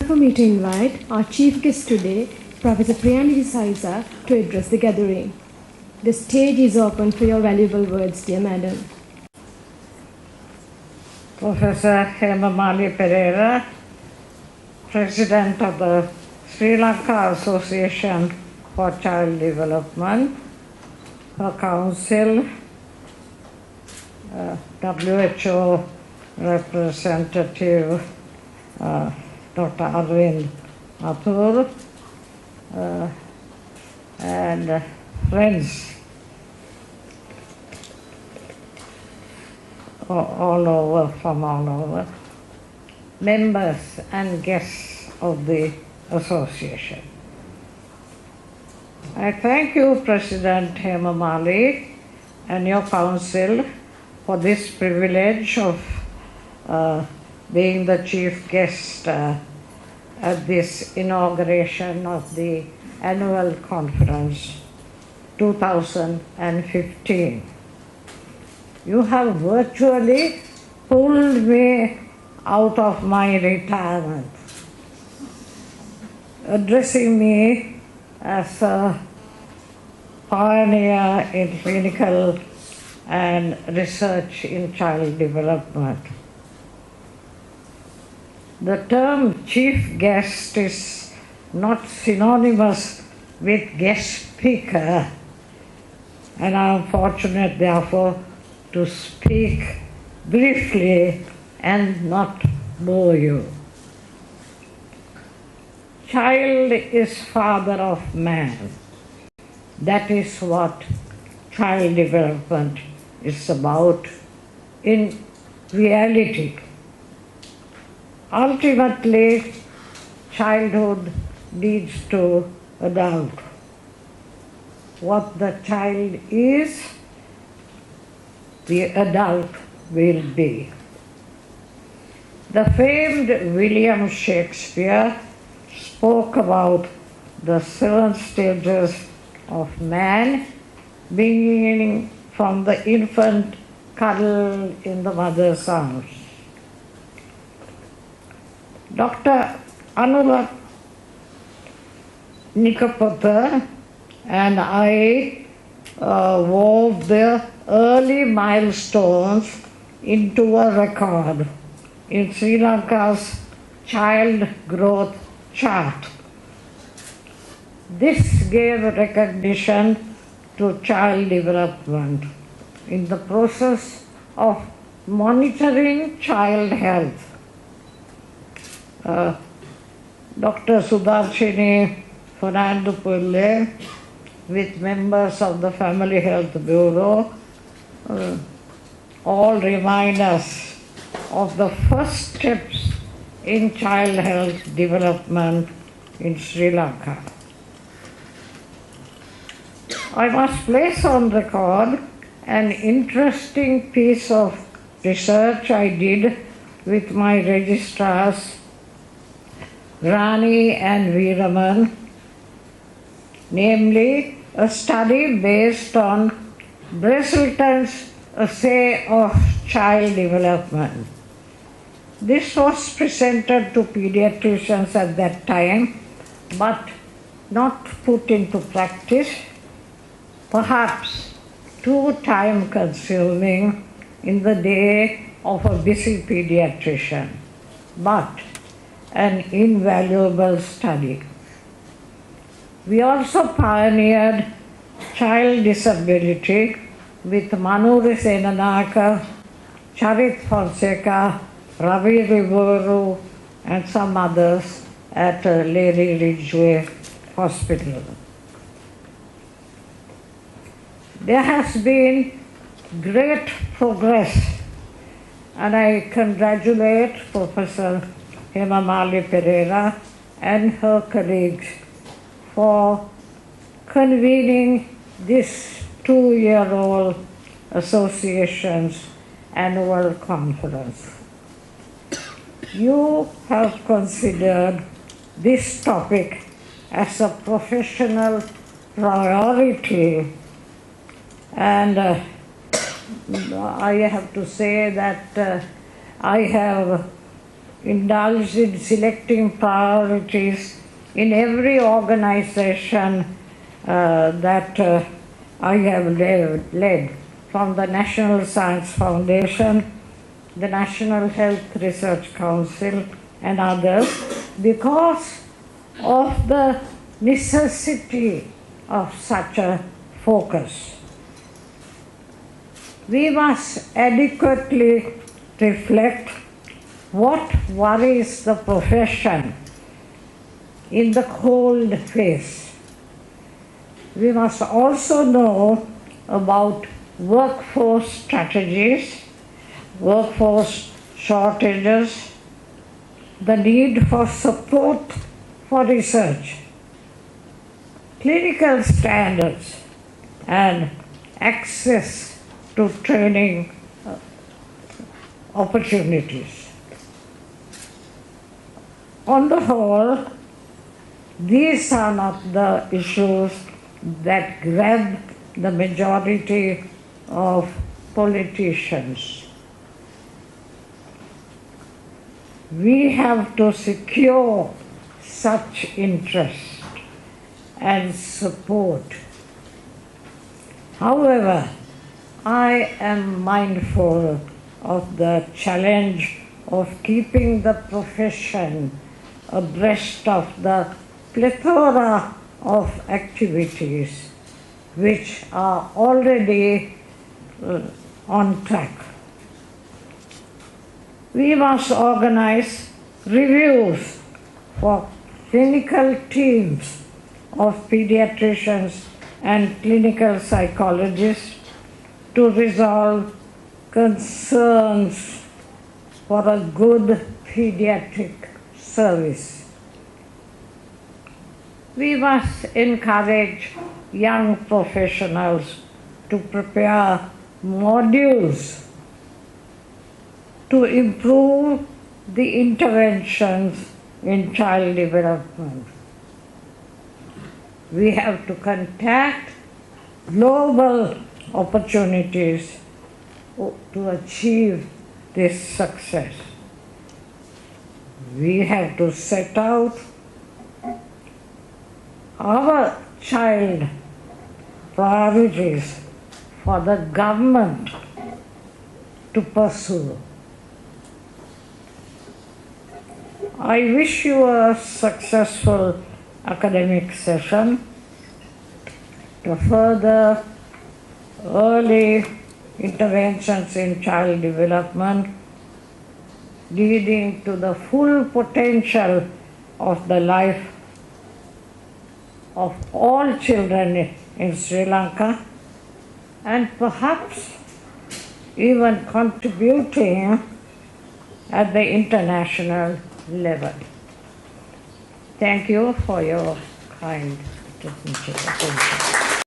For me to invite our chief guest today, Professor Priyani Desaiza, to address the gathering. The stage is open for your valuable words, dear madam. Professor Hemamali Pereira, President of the Sri Lanka Association for Child Development, her council, WHO representative Dr. Arvind Mathur, and friends all over, members and guests of the association. I thank you, President Hemamali, and your council for this privilege of being the chief guest at this inauguration of the annual conference 2015. You have virtually pulled me out of my retirement, addressing me as a pioneer in clinical and research in child development. The term chief guest is not synonymous with guest speaker, and I am fortunate, therefore, to speak briefly and not bore you. Child is father of man. That is what child development is about in reality. Ultimately, childhood leads to adulthood. What the child is, the adult will be. The famed William Shakespeare spoke about the 7 stages of man, beginning from the infant cuddled in the mother's arms. Dr. Anurag Nikapatha and I wove the early milestones into a record in Sri Lanka's child growth chart. This gave recognition to child development in the process of monitoring child health. Dr. Sudarshini Fernando-Pulle, with members of the Family Health Bureau, all remind us of the first steps in child health development in Sri Lanka. I must place on record an interesting piece of research I did with my registrars, Rani and Veeraman, namely a study based on Brazelton's Assay of Child Development. This was presented to pediatricians at that time, but not put into practice, perhaps too time-consuming in the day of a busy pediatrician, but an invaluable study. We also pioneered child disability with Manuri Senanaka, Charit Fonseca, Ravi Rivoru, and some others at Lady Ridgeway Hospital. There has been great progress, and I congratulate Professor Hemamali Pereira and her colleagues for convening this 2-year-old association's annual conference. You have considered this topic as a professional priority, and I have to say that I have indulged in selecting priorities in every organization that I have led, from the National Science Foundation, the National Health Research Council, and others, because of the necessity of such a focus. We must adequately reflect what worries the profession in the cold face. We must also know about workforce strategies, workforce shortages, the need for support for research, clinical standards, and access to training opportunities. On the whole, these are not the issues that grab the majority of politicians. We have to secure such interest and support. However, I am mindful of the challenge of keeping the profession abreast of the plethora of activities which are already on track. We must organize reviews for clinical teams of pediatricians and clinical psychologists to resolve concerns for a good pediatric service. We must encourage young professionals to prepare modules to improve the interventions in child development. We have to contact global opportunities to achieve this success. We have to set out our child priorities for the government to pursue. I wish you a successful academic session to further early interventions in child development, leading to the full potential of the life of all children in Sri Lanka, and perhaps even contributing at the international level. Thank you for your kind attention.